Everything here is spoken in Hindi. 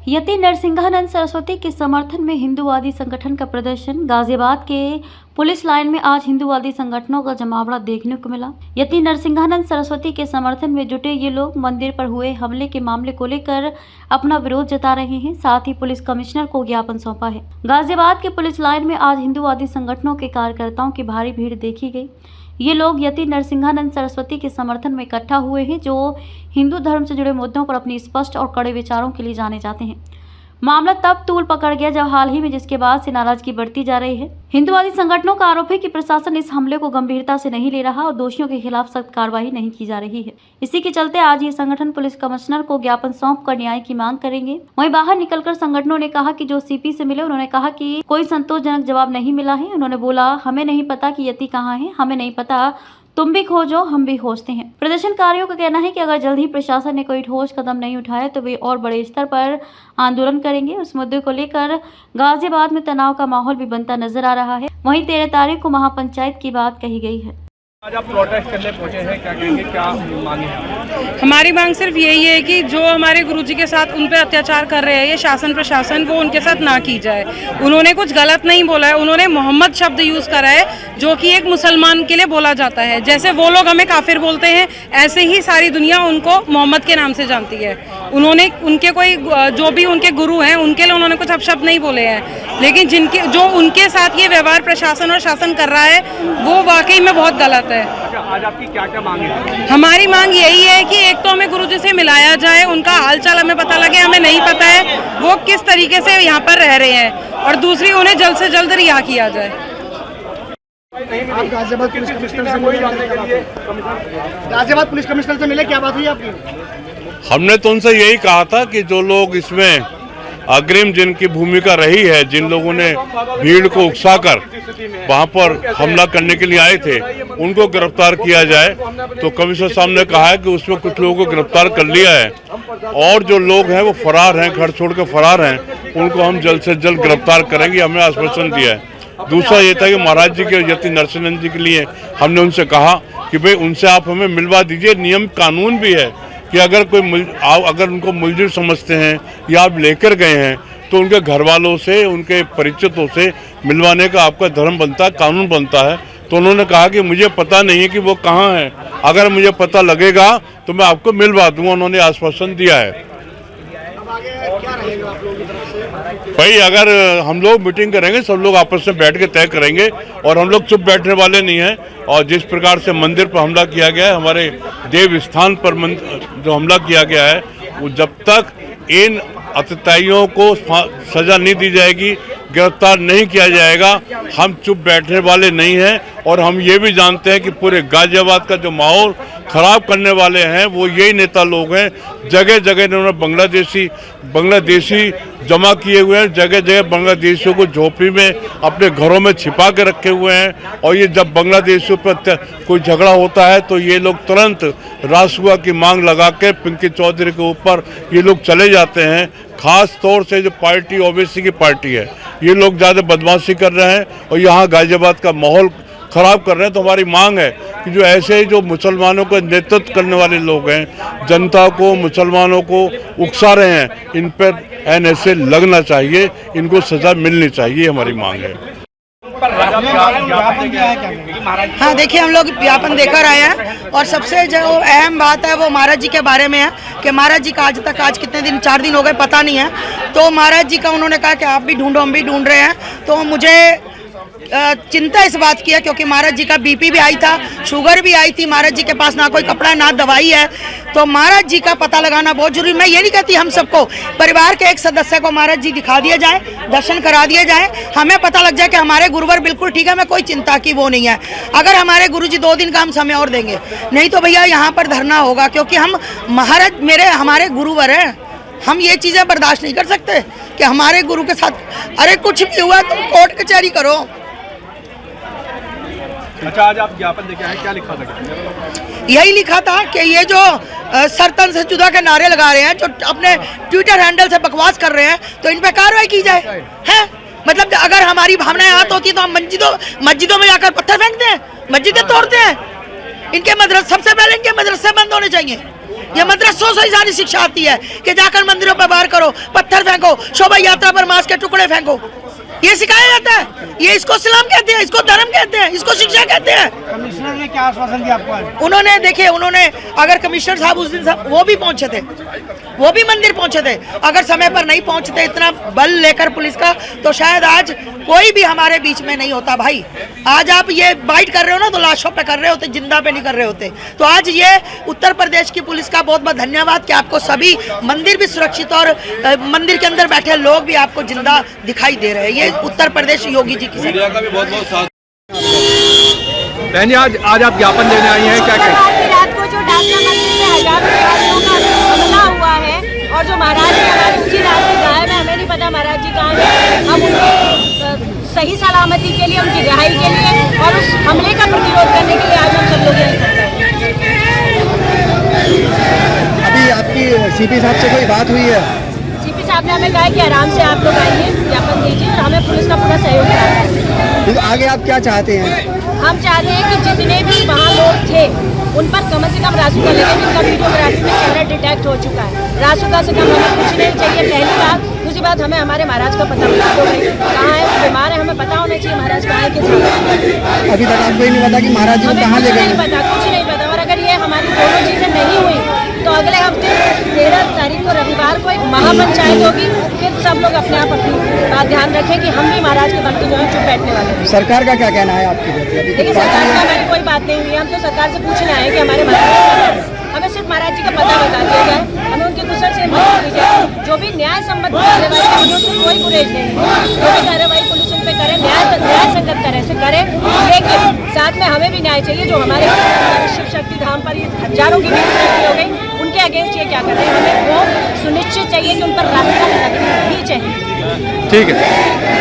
यति नरसिंहानंद सरस्वती के समर्थन में हिंदूवादी संगठन का प्रदर्शन। गाजियाबाद के पुलिस लाइन में आज हिंदूवादी संगठनों का जमावड़ा देखने को मिला। यति नरसिंहानंद सरस्वती के समर्थन में जुटे ये लोग मंदिर पर हुए हमले के मामले को लेकर अपना विरोध जता रहे हैं। साथ ही पुलिस कमिश्नर को ज्ञापन सौंपा है। गाजियाबाद के पुलिस लाइन में आज हिंदूवादी संगठनों के कार्यकर्ताओं की भारी भीड़ देखी गई। ये लोग यति नरसिंहानंद सरस्वती के समर्थन में इकट्ठा हुए हैं, जो हिंदू धर्म से जुड़े मुद्दों पर अपनी स्पष्ट और कड़े विचारों के लिए जाने जाते हैं। मामला तब तूल पकड़ गया जब हाल ही में जिसके बाद से नाराजगी बढ़ती जा रही है। हिंदूवादी संगठनों का आरोप है कि प्रशासन इस हमले को गंभीरता से नहीं ले रहा और दोषियों के खिलाफ सख्त कार्रवाई नहीं की जा रही है। इसी के चलते आज ये संगठन पुलिस कमिश्नर को ज्ञापन सौंप कर न्याय की मांग करेंगे। वहीं बाहर निकलकर संगठनों ने कहा कि जो सीपी से मिले उन्होंने कहा कि कोई संतोषजनक जवाब नहीं मिला है। उन्होंने बोला, हमें नहीं पता कि यति कहाँ है, हमें नहीं पता, तुम भी खोजो, हम भी खोजते हैं। प्रदर्शनकारियों का कहना है कि अगर जल्द ही प्रशासन ने कोई ठोस कदम नहीं उठाया तो वे और बड़े स्तर पर आंदोलन करेंगे। उस मुद्दे को लेकर गाजियाबाद में तनाव का माहौल भी बनता नजर आ रहा है। वहीं 13 तारीख को महापंचायत की बात कही गई है। आज आप प्रोटेस्ट करने पहुंचे हैं, क्या कहेंगे, क्या मांगे हैं? हमारी मांग सिर्फ यही है कि जो हमारे गुरुजी के साथ उन पे अत्याचार कर रहे हैं ये शासन प्रशासन, वो उनके साथ ना की जाए। उन्होंने कुछ गलत नहीं बोला है, उन्होंने मोहम्मद शब्द यूज़ करा है जो कि एक मुसलमान के लिए बोला जाता है। जैसे वो लोग हमें काफिर बोलते हैं, ऐसे ही सारी दुनिया उनको मोहम्मद के नाम से जानती है। उन्होंने उनके कोई जो भी उनके गुरु हैं उनके लिए उन्होंने कुछ अपशब्द नहीं बोले हैं, लेकिन जिनके जो उनके साथ ये व्यवहार प्रशासन और शासन कर रहा है वो वाकई में बहुत गलत है। आज आपकी क्या क्या मांग है? हमारी मांग यही है कि एक तो हमें गुरुजी से मिलाया जाए, उनका हालचाल हमें पता लगे, हमें नहीं पता है वो किस तरीके से यहाँ पर रह रहे हैं, और दूसरी उन्हें जल्द से जल्द रिहा किया जाए। आप गाजियाबाद पुलिस कमिश्नर से मिले? गाजियाबाद पुलिस कमिश्नर से मिले, क्या बात हुई आपकी? हमने तो उनसे यही कहा था कि जो लोग इसमें अग्रिम जिनकी भूमिका रही है, जिन लोगों ने भीड़ को उकसाकर वहां पर हमला करने के लिए आए थे, उनको गिरफ्तार किया जाए। तो कमिश्नर साहब ने कहा है कि उसमें कुछ लोगों को गिरफ्तार कर लिया है और जो लोग हैं वो फरार हैं, घर छोड़ के फरार हैं, उनको हम जल्द से जल्द गिरफ्तार करेंगे, हमें आश्वासन दिया है। दूसरा ये था कि महाराज जी के यति नरसिंहानंद जी के लिए हमने उनसे कहा कि भाई उनसे आप हमें मिलवा दीजिए। नियम कानून भी है कि अगर उनको मुलजिम समझते हैं या आप लेकर गए हैं तो उनके घर वालों से, उनके परिचितों से मिलवाने का आपका धर्म बनता है, कानून बनता है। तो उन्होंने कहा कि मुझे पता नहीं है कि वो कहाँ है, अगर मुझे पता लगेगा तो मैं आपको मिलवा दूंगा। उन्होंने आश्वासन दिया है। भाई अगर हम लोग मीटिंग करेंगे, सब लोग आपस में बैठ के तय करेंगे और हम लोग चुप बैठने वाले नहीं हैं। और जिस प्रकार से मंदिर पर हमला किया गया है, हमारे देव स्थान पर जो हमला किया गया है, वो जब तक इन अत्याचारियों को सजा नहीं दी जाएगी, गिरफ्तार नहीं किया जाएगा, हम चुप बैठने वाले नहीं हैं। और हम ये भी जानते हैं कि पूरे गाजियाबाद का जो माहौल खराब करने वाले हैं वो यही नेता लोग हैं। जगह जगह इन्होंने बांग्लादेशी जमा किए हुए हैं, जगह जगह बांग्लादेशियों को झोपड़ी में अपने घरों में छिपा के रखे हुए हैं। और ये जब बांग्लादेशियों पर कोई झगड़ा होता है तो ये लोग तुरंत रासुआ की मांग लगा के पिंकी चौधरी के ऊपर ये लोग चले जाते हैं। खास तौर से जो पार्टी ओबीसी की पार्टी है, ये लोग ज़्यादा बदमाशी कर रहे हैं और यहाँ गाजियाबाद का माहौल खराब कर रहे हैं। तो हमारी मांग है कि जो ऐसे जो मुसलमानों का नेतृत्व करने वाले लोग हैं, जनता को, मुसलमानों को उकसा रहे हैं, इन पर ऐसे लगना चाहिए, इनको सजा मिलनी चाहिए, हमारी मांग है। हाँ देखिए, हम लोग ज्ञापन देकर आए हैं और सबसे जो अहम बात है वो महाराज जी के बारे में है कि महाराज जी का आज कितने दिन, 4 दिन हो गए पता नहीं है। तो महाराज जी का उन्होंने कहा कि आप भी ढूंढो, हम भी ढूंढ रहे हैं। तो मुझे चिंता इस बात की है क्योंकि महाराज जी का बीपी भी आई था, शुगर भी आई थी, महाराज जी के पास ना कोई कपड़ा ना दवाई है। तो महाराज जी का पता लगाना बहुत जरूरी। मैं ये नहीं कहती हम सबको, परिवार के एक सदस्य को महाराज जी दिखा दिए जाए, दर्शन करा दिए जाए, हमें पता लग जाए कि हमारे गुरुवर बिल्कुल ठीक है, हमें कोई चिंता की वो नहीं है। अगर हमारे गुरुजी 2 दिन का हम समय और देंगे, नहीं तो भैया यहाँ पर धरना होगा, क्योंकि हम महाराज हमारे गुरुवर हैं। हम ये चीज़ें बर्दाश्त नहीं कर सकते कि हमारे गुरु के साथ अरे कुछ भी हुआ तुम कोर्ट कचहरी करो। अच्छा, आज आप ज्ञापन देके आए, क्या लिखा था? यही लिखा था कि ये जो सरतन से जुदा के नारे लगा रहे हैं, जो अपने ट्विटर हैंडल से बकवास कर रहे हैं, तो इन पे कार्रवाई की जाए। है मतलब अगर हमारी भावनाएं हाथ होती तो हम मस्जिदों में जाकर पत्थर फेंकते हैं, मस्जिदें तोड़ते हैं। इनके मदरसे, सबसे पहले इनके मदरसे बंद होने चाहिए। ये मदरसों से ज्यादा शिक्षा आती है कि जाकर मंदिरों पर वार करो, पत्थर फेंको, शोभा यात्रा पर मांस के टुकड़े फेंको, ये सिखाया जाता है। ये इसको इस्लाम कहते हैं, इसको धर्म कहते हैं, इसको शिक्षा कहते हैं। कमिश्नर ने क्या आश्वासन दिया आपको आज? उन्होंने देखिए, उन्होंने अगर कमिश्नर साहब उस दिन वो भी पहुंचे थे, वो भी मंदिर पहुंचे थे, अगर समय पर नहीं पहुंचते इतना बल लेकर पुलिस का, तो शायद आज कोई भी हमारे बीच में नहीं होता। भाई आज आप ये बाइट कर रहे हो ना, तो लाशों पे कर रहे होते, जिंदा पे नहीं कर रहे होते। तो आज ये उत्तर प्रदेश की पुलिस का बहुत बहुत धन्यवाद कि आपको सभी मंदिर भी सुरक्षित और मंदिर के अंदर बैठे लोग भी आपको जिंदा दिखाई दे रहे हैं। ये उत्तर प्रदेश योगी जी की मीडिया का भी बहुत बहुत साथ। बहन जी, आज आप ज्ञापन देने आई हैं, क्या कहें? रात को जो डाकना मंदिर में हजारों आदमियों का हमला हुआ है और जो महाराज जी हमारे उसी रात से गायब है, हमें नहीं पता महाराज जी कहाँ हैं। हम उनकी सही सलामती के लिए, उनकी रिहाई के लिए और उस हमले का प्रतिरोध करने के लिए आज हम सब लोग यहाँ अभी आपकी सीपी साहब से कोई बात हुई है? सीपी साहब ने हमें कहा कि आराम से आप लोग आइए, ज्ञापन दीजिए और हमें पुलिस का पूरा सहयोग कराएं। तो आगे आप क्या चाहते हैं? हम चाहते हैं कि जितने भी वहाँ लोग थे उन पर कम से कम रासुका लगे, जिनका वीडियोग्राफी में कैमरा डिटेक्ट हो चुका है। रासुका से कम हमें कुछ नहीं चाहिए, पहली बात। दूसरी बात, हमें हमारे महाराज का पता बता दो भाई, कहाँ है, बीमार है, हमें पता होना चाहिए महाराज कहाँ है, किस अभी तक आपको ही नहीं पता कि महाराज जी को कहाँ ले गए? नहीं पता, कुछ नहीं पता। और अगर ये हमारी दोनों चीज़ें नहीं हुई तो अगले हफ्ते 13 तारीख को रविवार को एक महापंचायत होगी। फिर सब लोग अपने आप अपनी बात ध्यान रखें कि हम भी महाराज के बनते जो है चुप बैठने वाले हैं। सरकार का क्या कहना है आपकी? देखिए, सरकार से हमारी कोई बात नहीं हुई है। हम तो सरकार से पूछने आए कि हमारे महाराज, हमें सिर्फ महाराज जी का पता बता दिया जाए, हमें उनके कुशल से मदद की जाए। जो भी न्याय संबंध कार्रवाई है, हमें उससे कोई गुरेज नहीं है। जो भी कार्रवाई पुलिस उन पर करे, न्याय संगत तरह से करे, लेकिन साथ में हमें भी न्याय चाहिए। जो हमारे शिव शक्ति धाम पर ये हजारों की भी मृत्यु हो गई, उनके अगेंस्ट ये क्या कर रहे हैं, हमें वो सुनिश्चित चाहिए कि उन पर रास्ता लगनी ही चाहिए। ठीक है।